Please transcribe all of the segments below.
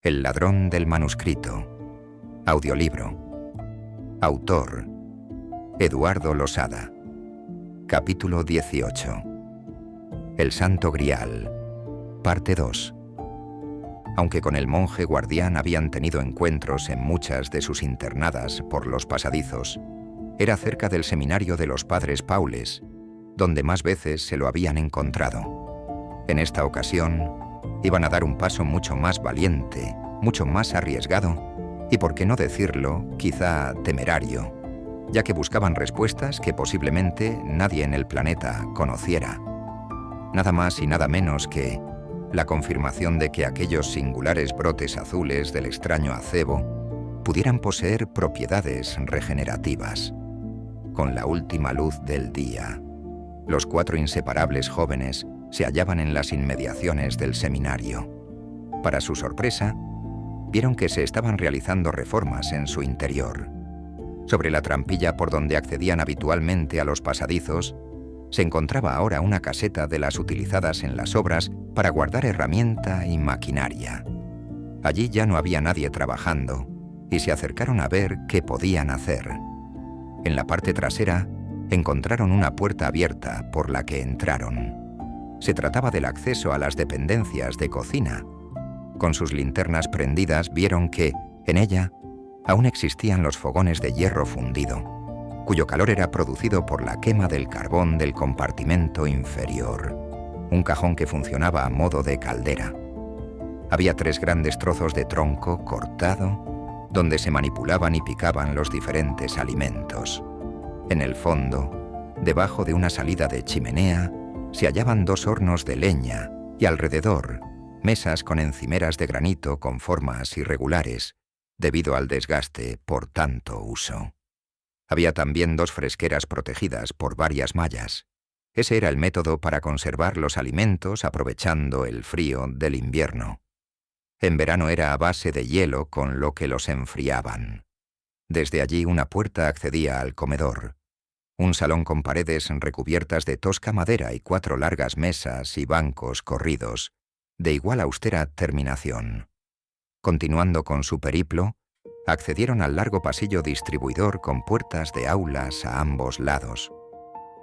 El ladrón del manuscrito. Audiolibro. Autor: Eduardo Losada. Capítulo 18. El Santo Grial. Parte 2. Aunque con el monje guardián habían tenido encuentros en muchas de sus internadas por los pasadizos, era cerca del seminario de los padres Paules, donde más veces se lo habían encontrado. En esta ocasión, iban a dar un paso mucho más valiente, mucho más arriesgado y, por qué no decirlo, quizá temerario, ya que buscaban respuestas que posiblemente nadie en el planeta conociera. Nada más y nada menos que la confirmación de que aquellos singulares brotes azules del extraño acebo pudieran poseer propiedades regenerativas. Con la última luz del día, los 4 inseparables jóvenes se hallaban en las inmediaciones del seminario. Para su sorpresa, vieron que se estaban realizando reformas en su interior. Sobre la trampilla por donde accedían habitualmente a los pasadizos, se encontraba ahora una caseta de las utilizadas en las obras para guardar herramienta y maquinaria. Allí ya no había nadie trabajando, y se acercaron a ver qué podían hacer. En la parte trasera, encontraron una puerta abierta por la que entraron. Se trataba del acceso a las dependencias de cocina. Con sus linternas prendidas vieron que, en ella, aún existían los fogones de hierro fundido, cuyo calor era producido por la quema del carbón del compartimento inferior, un cajón que funcionaba a modo de caldera. Había 3 grandes trozos de tronco cortado, donde se manipulaban y picaban los diferentes alimentos. En el fondo, debajo de una salida de chimenea, se hallaban 2 hornos de leña y alrededor mesas con encimeras de granito con formas irregulares, debido al desgaste por tanto uso. Había también 2 fresqueras protegidas por varias mallas. Ese era el método para conservar los alimentos aprovechando el frío del invierno. En verano era a base de hielo con lo que los enfriaban. Desde allí una puerta accedía al comedor. Un salón con paredes recubiertas de tosca madera y 4 largas mesas y bancos corridos, de igual austera terminación. Continuando con su periplo, accedieron al largo pasillo distribuidor con puertas de aulas a ambos lados.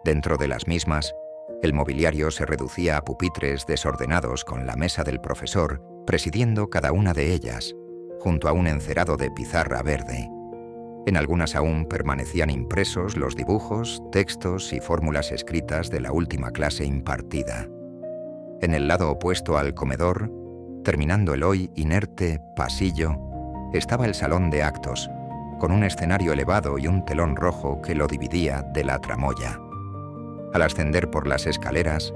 Dentro de las mismas, el mobiliario se reducía a pupitres desordenados con la mesa del profesor presidiendo cada una de ellas, junto a un encerado de pizarra verde. En algunas aún permanecían impresos los dibujos, textos y fórmulas escritas de la última clase impartida. En el lado opuesto al comedor, terminando el hoy inerte pasillo, estaba el salón de actos, con un escenario elevado y un telón rojo que lo dividía de la tramoya. Al ascender por las escaleras,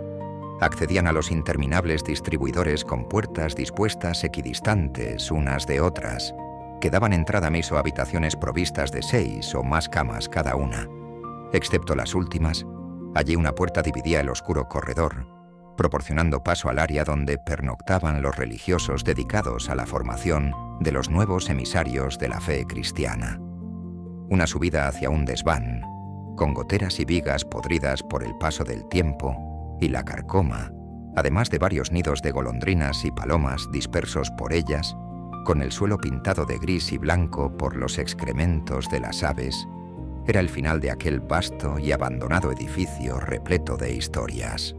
accedían a los interminables distribuidores con puertas dispuestas equidistantes unas de otras, que daban entrada a habitaciones provistas de 6 o más camas cada una. Excepto las últimas, allí una puerta dividía el oscuro corredor, proporcionando paso al área donde pernoctaban los religiosos dedicados a la formación de los nuevos emisarios de la fe cristiana. Una subida hacia un desván, con goteras y vigas podridas por el paso del tiempo y la carcoma, además de varios nidos de golondrinas y palomas dispersos por ellas, con el suelo pintado de gris y blanco por los excrementos de las aves, era el final de aquel vasto y abandonado edificio repleto de historias.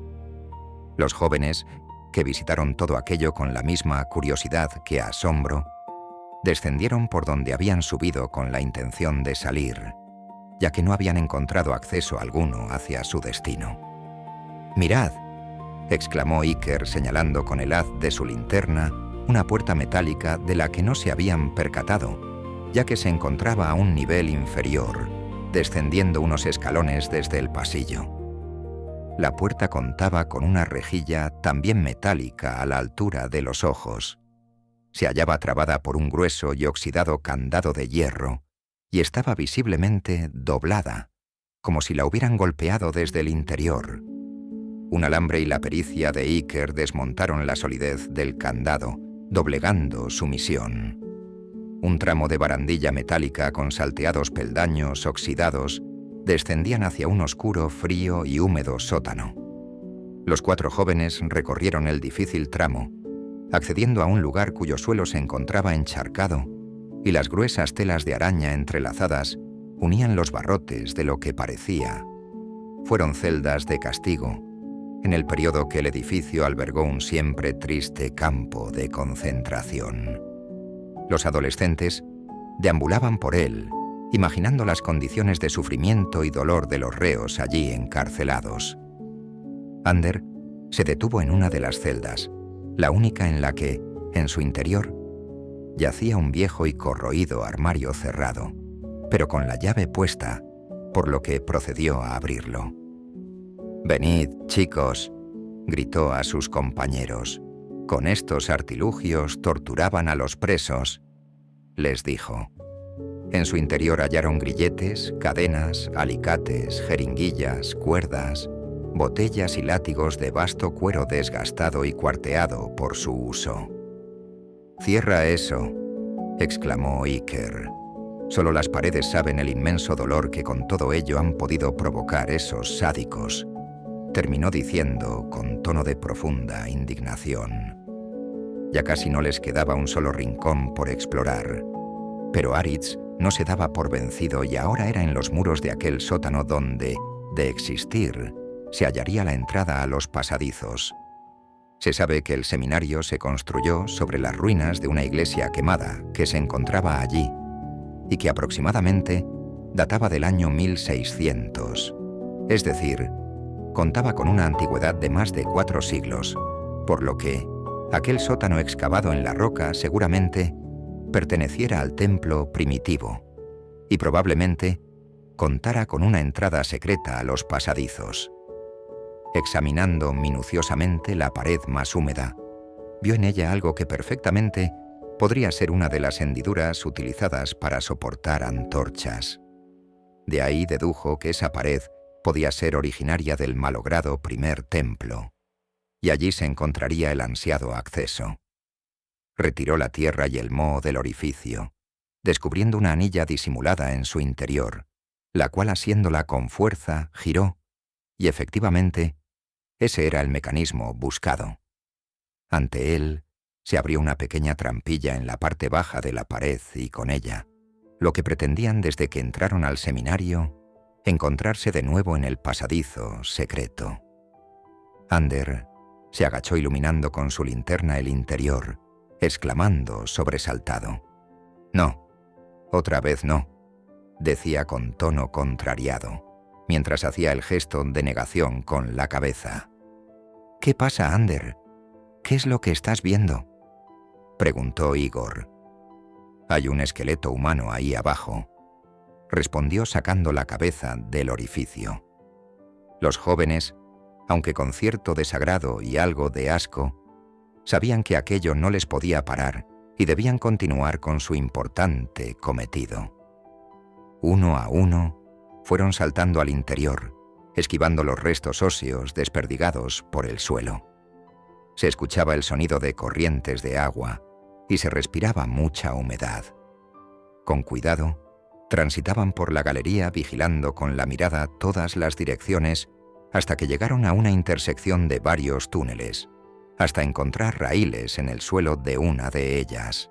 Los jóvenes, que visitaron todo aquello con la misma curiosidad que asombro, descendieron por donde habían subido con la intención de salir, ya que no habían encontrado acceso alguno hacia su destino. «¡Mirad!», exclamó Iker señalando con el haz de su linterna una puerta metálica de la que no se habían percatado, ya que se encontraba a un nivel inferior, descendiendo unos escalones desde el pasillo. La puerta contaba con una rejilla también metálica a la altura de los ojos. Se hallaba trabada por un grueso y oxidado candado de hierro y estaba visiblemente doblada, como si la hubieran golpeado desde el interior. Un alambre y la pericia de Iker desmontaron la solidez del candado, doblegando su misión. Un tramo de barandilla metálica con salteados peldaños oxidados descendían hacia un oscuro, frío y húmedo sótano. Los 4 jóvenes recorrieron el difícil tramo, accediendo a un lugar cuyo suelo se encontraba encharcado y las gruesas telas de araña entrelazadas unían los barrotes de lo que parecía. Fueron celdas de castigo, en el periodo que el edificio albergó un siempre triste campo de concentración. Los adolescentes deambulaban por él, imaginando las condiciones de sufrimiento y dolor de los reos allí encarcelados. Ander se detuvo en una de las celdas, la única en la que, en su interior, yacía un viejo y corroído armario cerrado, pero con la llave puesta, por lo que procedió a abrirlo. «Venid, chicos», gritó a sus compañeros. «Con estos artilugios torturaban a los presos», les dijo. En su interior hallaron grilletes, cadenas, alicates, jeringuillas, cuerdas, botellas y látigos de vasto cuero desgastado y cuarteado por su uso. «Cierra eso», exclamó Iker. «Solo las paredes saben el inmenso dolor que con todo ello han podido provocar esos sádicos», terminó diciendo con tono de profunda indignación. Ya casi no les quedaba un solo rincón por explorar, pero Aritz no se daba por vencido y ahora era en los muros de aquel sótano donde, de existir, se hallaría la entrada a los pasadizos. Se sabe que el seminario se construyó sobre las ruinas de una iglesia quemada que se encontraba allí y que aproximadamente databa del año 1600, es decir, contaba con una antigüedad de más de 4 siglos, por lo que aquel sótano excavado en la roca seguramente perteneciera al templo primitivo y probablemente contara con una entrada secreta a los pasadizos. Examinando minuciosamente la pared más húmeda, vio en ella algo que perfectamente podría ser una de las hendiduras utilizadas para soportar antorchas. De ahí dedujo que esa pared podía ser originaria del malogrado primer templo, y allí se encontraría el ansiado acceso. Retiró la tierra y el moho del orificio, descubriendo una anilla disimulada en su interior, la cual asiéndola con fuerza giró, y efectivamente, ese era el mecanismo buscado. Ante él se abrió una pequeña trampilla en la parte baja de la pared y con ella, lo que pretendían desde que entraron al seminario, encontrarse de nuevo en el pasadizo secreto. Ander se agachó iluminando con su linterna el interior, exclamando sobresaltado. «No, otra vez no», decía con tono contrariado, mientras hacía el gesto de negación con la cabeza. «¿Qué pasa, Ander? ¿Qué es lo que estás viendo?», preguntó Igor. «Hay un esqueleto humano ahí abajo», respondió sacando la cabeza del orificio. Los jóvenes, aunque con cierto desagrado y algo de asco, sabían que aquello no les podía parar y debían continuar con su importante cometido. Uno a uno fueron saltando al interior, esquivando los restos óseos desperdigados por el suelo. Se escuchaba el sonido de corrientes de agua y se respiraba mucha humedad. Con cuidado, transitaban por la galería vigilando con la mirada todas las direcciones hasta que llegaron a una intersección de varios túneles, hasta encontrar raíles en el suelo de una de ellas.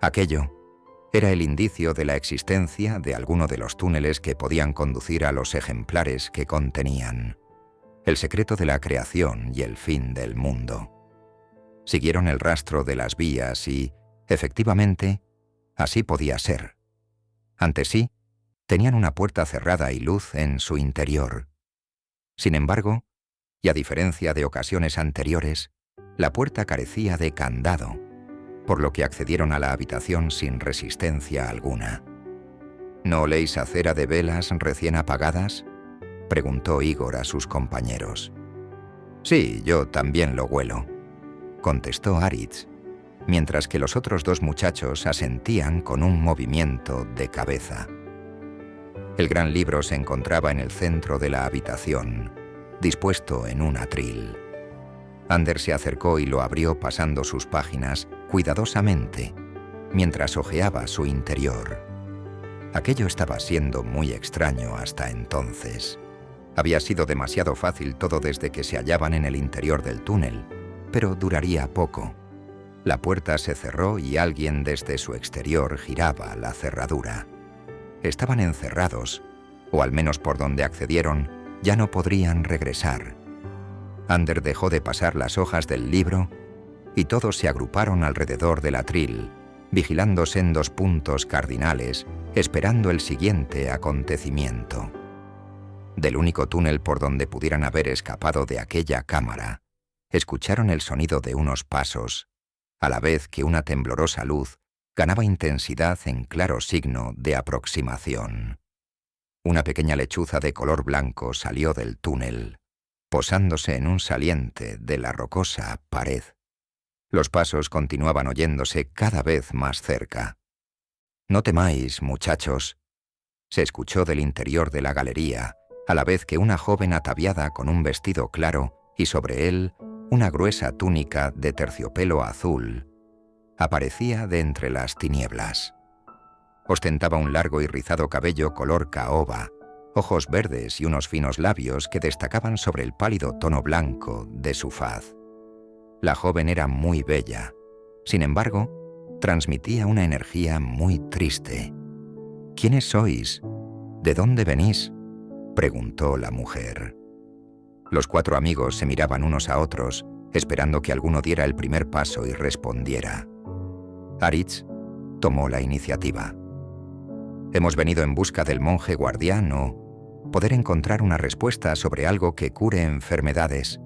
Aquello era el indicio de la existencia de alguno de los túneles que podían conducir a los ejemplares que contenían. El secreto de la creación y el fin del mundo. Siguieron el rastro de las vías y, efectivamente, así podía ser. Ante sí, tenían una puerta cerrada y luz en su interior. Sin embargo, y a diferencia de ocasiones anteriores, la puerta carecía de candado, por lo que accedieron a la habitación sin resistencia alguna. «¿No oléis a cera de velas recién apagadas?», preguntó Igor a sus compañeros. «Sí, yo también lo huelo», contestó Aritz, mientras que los otros 2 muchachos asentían con un movimiento de cabeza. El gran libro se encontraba en el centro de la habitación, dispuesto en un atril. Ander se acercó y lo abrió pasando sus páginas cuidadosamente, mientras hojeaba su interior. Aquello estaba siendo muy extraño hasta entonces. Había sido demasiado fácil todo desde que se hallaban en el interior del túnel, pero duraría poco, La puerta se cerró y alguien desde su exterior giraba la cerradura. Estaban encerrados, o al menos por donde accedieron, ya no podrían regresar. Ander dejó de pasar las hojas del libro y todos se agruparon alrededor del atril, vigilando sendos puntos cardinales, esperando el siguiente acontecimiento. Del único túnel por donde pudieran haber escapado de aquella cámara, escucharon el sonido de unos pasos, a la vez que una temblorosa luz ganaba intensidad en claro signo de aproximación. Una pequeña lechuza de color blanco salió del túnel, posándose en un saliente de la rocosa pared. Los pasos continuaban oyéndose cada vez más cerca. «No temáis, muchachos», se escuchó del interior de la galería, a la vez que una joven ataviada con un vestido claro y sobre él una gruesa túnica de terciopelo azul aparecía de entre las tinieblas. Ostentaba un largo y rizado cabello color caoba, ojos verdes y unos finos labios que destacaban sobre el pálido tono blanco de su faz. La joven era muy bella. Sin embargo, transmitía una energía muy triste. «¿Quiénes sois? ¿De dónde venís?», preguntó la mujer. Los 4 amigos se miraban unos a otros, esperando que alguno diera el primer paso y respondiera. Aritz tomó la iniciativa. «Hemos venido en busca del monje guardián o poder encontrar una respuesta sobre algo que cure enfermedades»,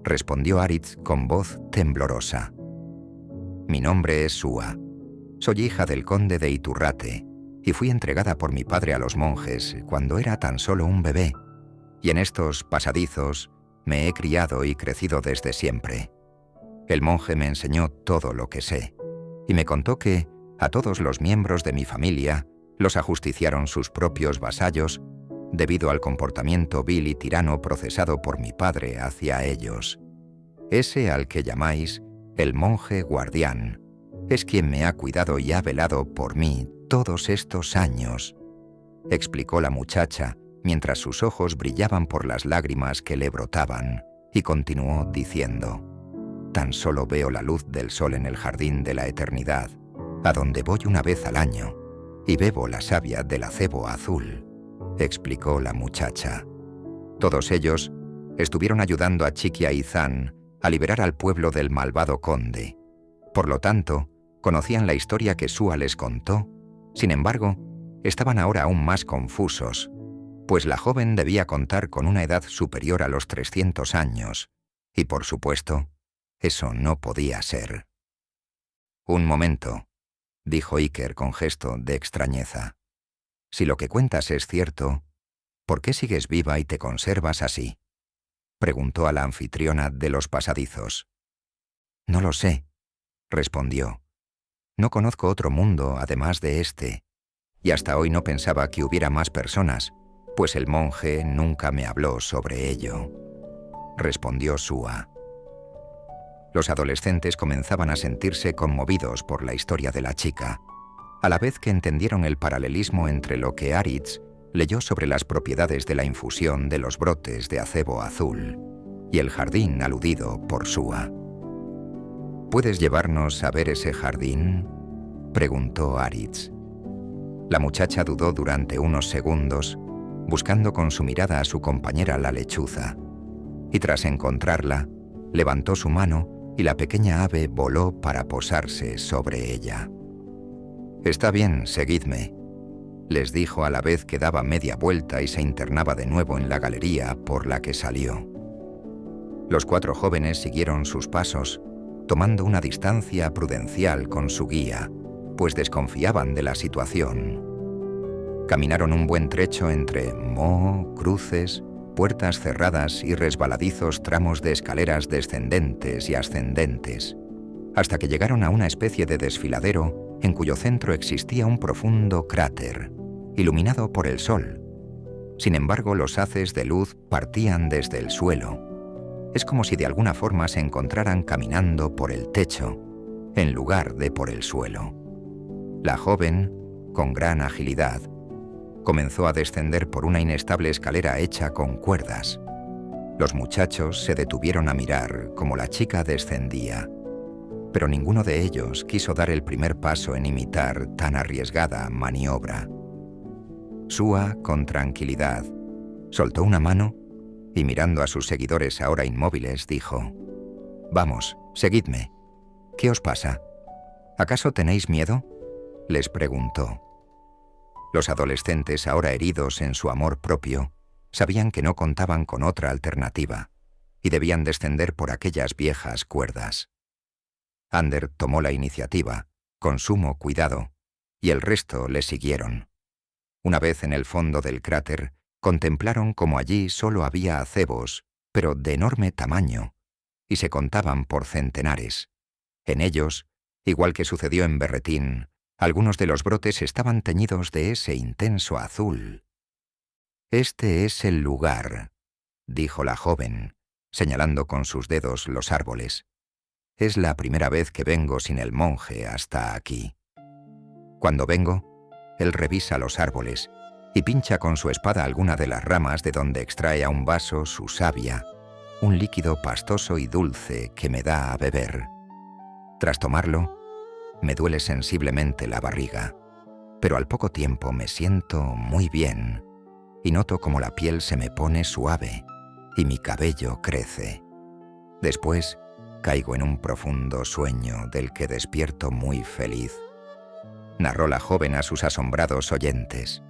respondió Aritz con voz temblorosa. «Mi nombre es Sua. Soy hija del conde de Iturrate y fui entregada por mi padre a los monjes cuando era tan solo un bebé, y en estos pasadizos me he criado y crecido desde siempre. El monje me enseñó todo lo que sé, y me contó que a todos los miembros de mi familia los ajusticiaron sus propios vasallos debido al comportamiento vil y tirano procesado por mi padre hacia ellos. Ese al que llamáis el monje guardián es quien me ha cuidado y ha velado por mí todos estos años», explicó la muchacha, mientras sus ojos brillaban por las lágrimas que le brotaban, y continuó diciendo: «Tan solo veo la luz del sol en el jardín de la eternidad, a donde voy una vez al año, y bebo la savia del acebo azul», explicó la muchacha. Todos ellos estuvieron ayudando a Chiquia y Zan a liberar al pueblo del malvado conde. Por lo tanto, conocían la historia que Sua les contó. Sin embargo, estaban ahora aún más confusos, pues la joven debía contar con una edad superior a los 300 años, y por supuesto, eso no podía ser. «Un momento», dijo Iker con gesto de extrañeza. «Si lo que cuentas es cierto, ¿por qué sigues viva y te conservas así?», preguntó a la anfitriona de los pasadizos. «No lo sé», respondió. «No conozco otro mundo además de este, y hasta hoy no pensaba que hubiera más personas, pues el monje nunca me habló sobre ello», respondió Sua. Los adolescentes comenzaban a sentirse conmovidos por la historia de la chica, a la vez que entendieron el paralelismo entre lo que Aritz leyó sobre las propiedades de la infusión de los brotes de acebo azul y el jardín aludido por Sua. «¿Puedes llevarnos a ver ese jardín?», preguntó Aritz. La muchacha dudó durante unos segundos, buscando con su mirada a su compañera la lechuza, y tras encontrarla, levantó su mano y la pequeña ave voló para posarse sobre ella. «Está bien, seguidme», les dijo a la vez que daba media vuelta y se internaba de nuevo en la galería por la que salió. Los 4 jóvenes siguieron sus pasos, tomando una distancia prudencial con su guía, pues desconfiaban de la situación. Caminaron un buen trecho entre moho, cruces, puertas cerradas y resbaladizos tramos de escaleras descendentes y ascendentes, hasta que llegaron a una especie de desfiladero en cuyo centro existía un profundo cráter, iluminado por el sol. Sin embargo, los haces de luz partían desde el suelo. Es como si de alguna forma se encontraran caminando por el techo, en lugar de por el suelo. La joven, con gran agilidad, comenzó a descender por una inestable escalera hecha con cuerdas. Los muchachos se detuvieron a mirar cómo la chica descendía, pero ninguno de ellos quiso dar el primer paso en imitar tan arriesgada maniobra. Sua, con tranquilidad, soltó una mano y mirando a sus seguidores ahora inmóviles, dijo: «Vamos, seguidme. ¿Qué os pasa? ¿Acaso tenéis miedo?», les preguntó. Los adolescentes, ahora heridos en su amor propio, sabían que no contaban con otra alternativa y debían descender por aquellas viejas cuerdas. Ander tomó la iniciativa, con sumo cuidado, y el resto le siguieron. Una vez en el fondo del cráter, contemplaron cómo allí solo había acebos, pero de enorme tamaño, y se contaban por centenares. En ellos, igual que sucedió en Berretín, algunos de los brotes estaban teñidos de ese intenso azul. «Este es el lugar», dijo la joven, señalando con sus dedos los árboles. «Es la primera vez que vengo sin el monje hasta aquí. Cuando vengo, él revisa los árboles y pincha con su espada alguna de las ramas de donde extrae a un vaso su savia, un líquido pastoso y dulce que me da a beber. Tras tomarlo, me duele sensiblemente la barriga, pero al poco tiempo me siento muy bien y noto como la piel se me pone suave y mi cabello crece. Después, caigo en un profundo sueño del que despierto muy feliz», narró la joven a sus asombrados oyentes.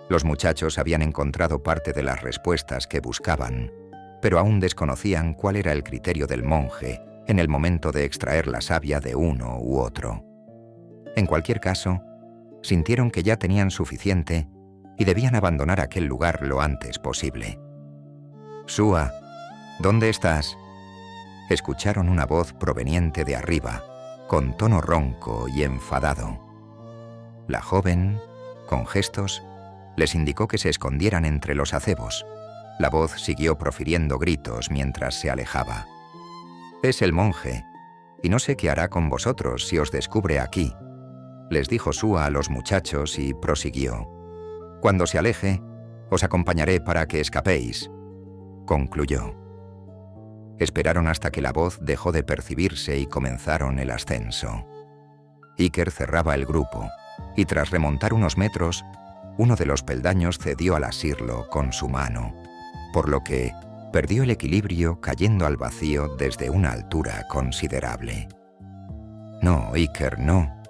Los muchachos habían encontrado parte de las respuestas que buscaban, pero aún desconocían cuál era el criterio del monje en el momento de extraer la savia de uno u otro. En cualquier caso, sintieron que ya tenían suficiente y debían abandonar aquel lugar lo antes posible. «Sua, ¿dónde estás?», escucharon una voz proveniente de arriba, con tono ronco y enfadado. La joven, con gestos, les indicó que se escondieran entre los acebos. La voz siguió profiriendo gritos mientras se alejaba. «Es el monje, y no sé qué hará con vosotros si os descubre aquí», les dijo Sua a los muchachos y prosiguió. «Cuando se aleje, os acompañaré para que escapéis», concluyó. Esperaron hasta que la voz dejó de percibirse y comenzaron el ascenso. Iker cerraba el grupo, y tras remontar unos metros, uno de los peldaños cedió al asirlo con su mano, por lo que perdió el equilibrio cayendo al vacío desde una altura considerable. «No, Iker, no».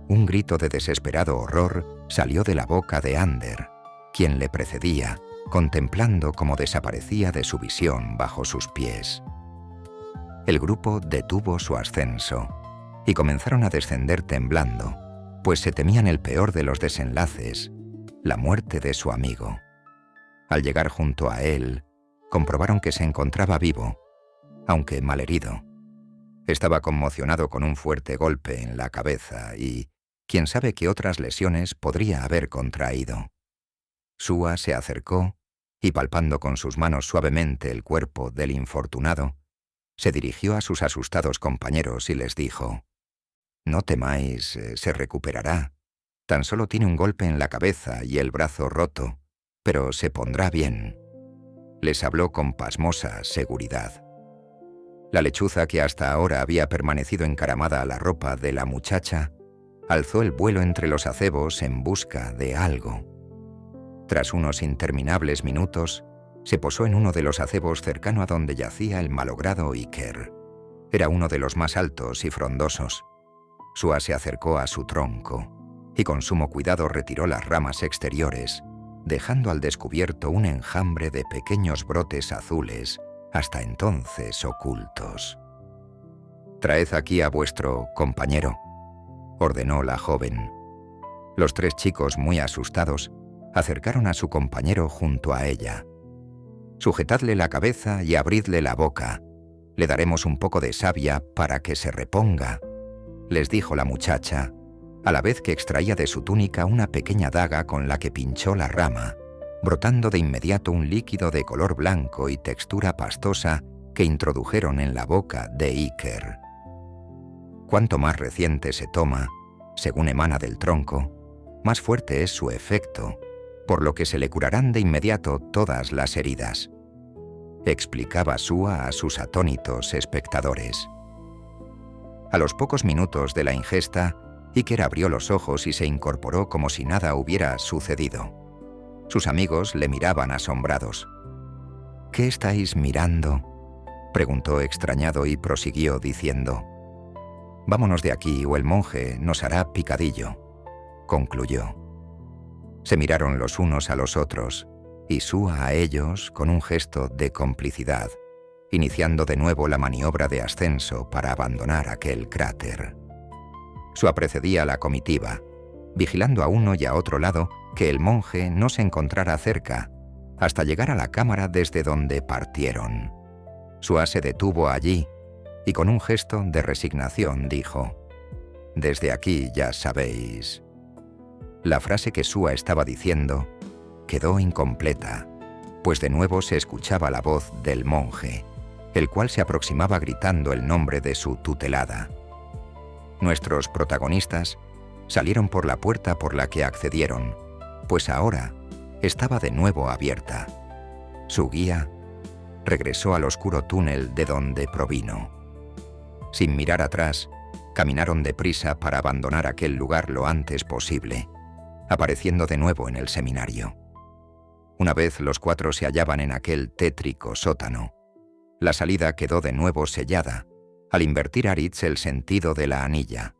Un grito de desesperado horror salió de la boca de Ander, quien le precedía, contemplando cómo desaparecía de su visión bajo sus pies. El grupo detuvo su ascenso y comenzaron a descender temblando, pues se temían el peor de los desenlaces, la muerte de su amigo. Al llegar junto a él, comprobaron que se encontraba vivo, aunque malherido. Estaba conmocionado con un fuerte golpe en la cabeza y quién sabe qué otras lesiones podría haber contraído. Sua se acercó y, palpando con sus manos suavemente el cuerpo del infortunado, se dirigió a sus asustados compañeros y les dijo: «No temáis, se recuperará. Tan solo tiene un golpe en la cabeza y el brazo roto, pero se pondrá bien». Les habló con pasmosa seguridad. La lechuza, que hasta ahora había permanecido encaramada a la ropa de la muchacha, alzó el vuelo entre los acebos en busca de algo. Tras unos interminables minutos, se posó en uno de los acebos cercano a donde yacía el malogrado Iker. Era uno de los más altos y frondosos. Sua se acercó a su tronco y con sumo cuidado retiró las ramas exteriores, dejando al descubierto un enjambre de pequeños brotes azules, hasta entonces ocultos. «Traed aquí a vuestro compañero», ordenó la joven. Los tres chicos, muy asustados, acercaron a su compañero junto a ella. «Sujetadle la cabeza y abridle la boca. Le daremos un poco de savia para que se reponga», les dijo la muchacha, a la vez que extraía de su túnica una pequeña daga con la que pinchó la rama, brotando de inmediato un líquido de color blanco y textura pastosa que introdujeron en la boca de Iker. Cuanto más reciente se toma, según emana del tronco, más fuerte es su efecto, por lo que se le curarán de inmediato todas las heridas, explicaba Sua a sus atónitos espectadores. A los pocos minutos de la ingesta, Iker abrió los ojos y se incorporó como si nada hubiera sucedido. Sus amigos le miraban asombrados. «¿Qué estáis mirando?», preguntó extrañado y prosiguió diciendo. «Vámonos de aquí o el monje nos hará picadillo», concluyó. Se miraron los unos a los otros, y Sua a ellos con un gesto de complicidad, iniciando de nuevo la maniobra de ascenso para abandonar aquel cráter. Sua precedía a la comitiva, vigilando a uno y a otro lado que el monje no se encontrara cerca, hasta llegar a la cámara desde donde partieron. Sua se detuvo allí y con un gesto de resignación dijo: «Desde aquí ya sabéis». La frase que Sua estaba diciendo quedó incompleta, pues de nuevo se escuchaba la voz del monje, el cual se aproximaba gritando el nombre de su tutelada. Nuestros protagonistas salieron por la puerta por la que accedieron, pues ahora estaba de nuevo abierta. Su guía regresó al oscuro túnel de donde provino. Sin mirar atrás, caminaron deprisa para abandonar aquel lugar lo antes posible, apareciendo de nuevo en el seminario. Una vez los cuatro se hallaban en aquel tétrico sótano, la salida quedó de nuevo sellada, al invertir Aritz el sentido de la anilla.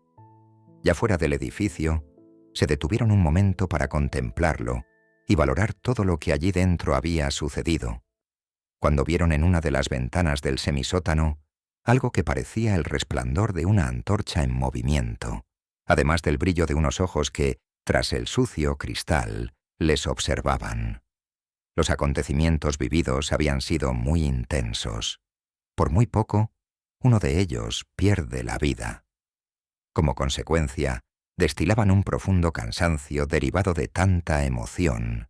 Ya fuera del edificio, se detuvieron un momento para contemplarlo y valorar todo lo que allí dentro había sucedido, cuando vieron en una de las ventanas del semisótano algo que parecía el resplandor de una antorcha en movimiento, además del brillo de unos ojos que, tras el sucio cristal, les observaban. Los acontecimientos vividos habían sido muy intensos. Por muy poco, uno de ellos pierde la vida. Como consecuencia, destilaban un profundo cansancio derivado de tanta emoción,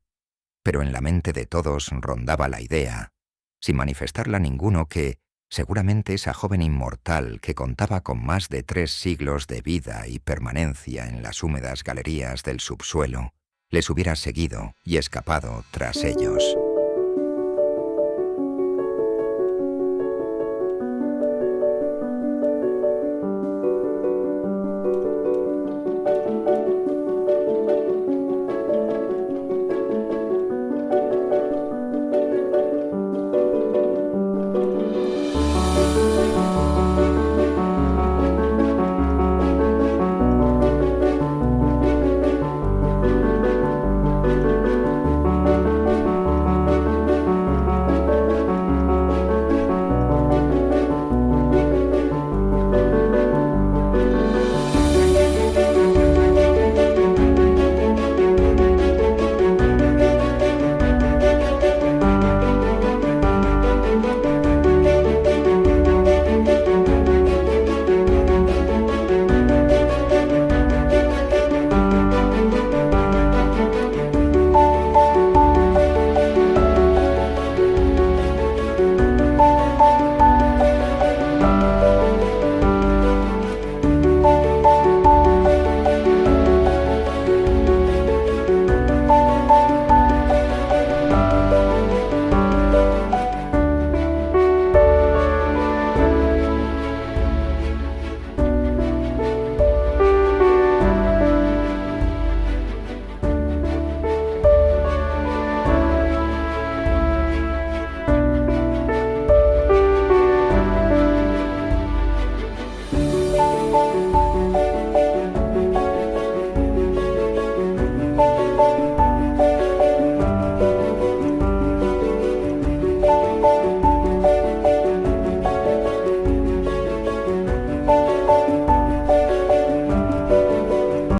pero en la mente de todos rondaba la idea, sin manifestarla ninguno, que seguramente esa joven inmortal que contaba con más de 3 siglos de vida y permanencia en las húmedas galerías del subsuelo, les hubiera seguido y escapado tras ellos.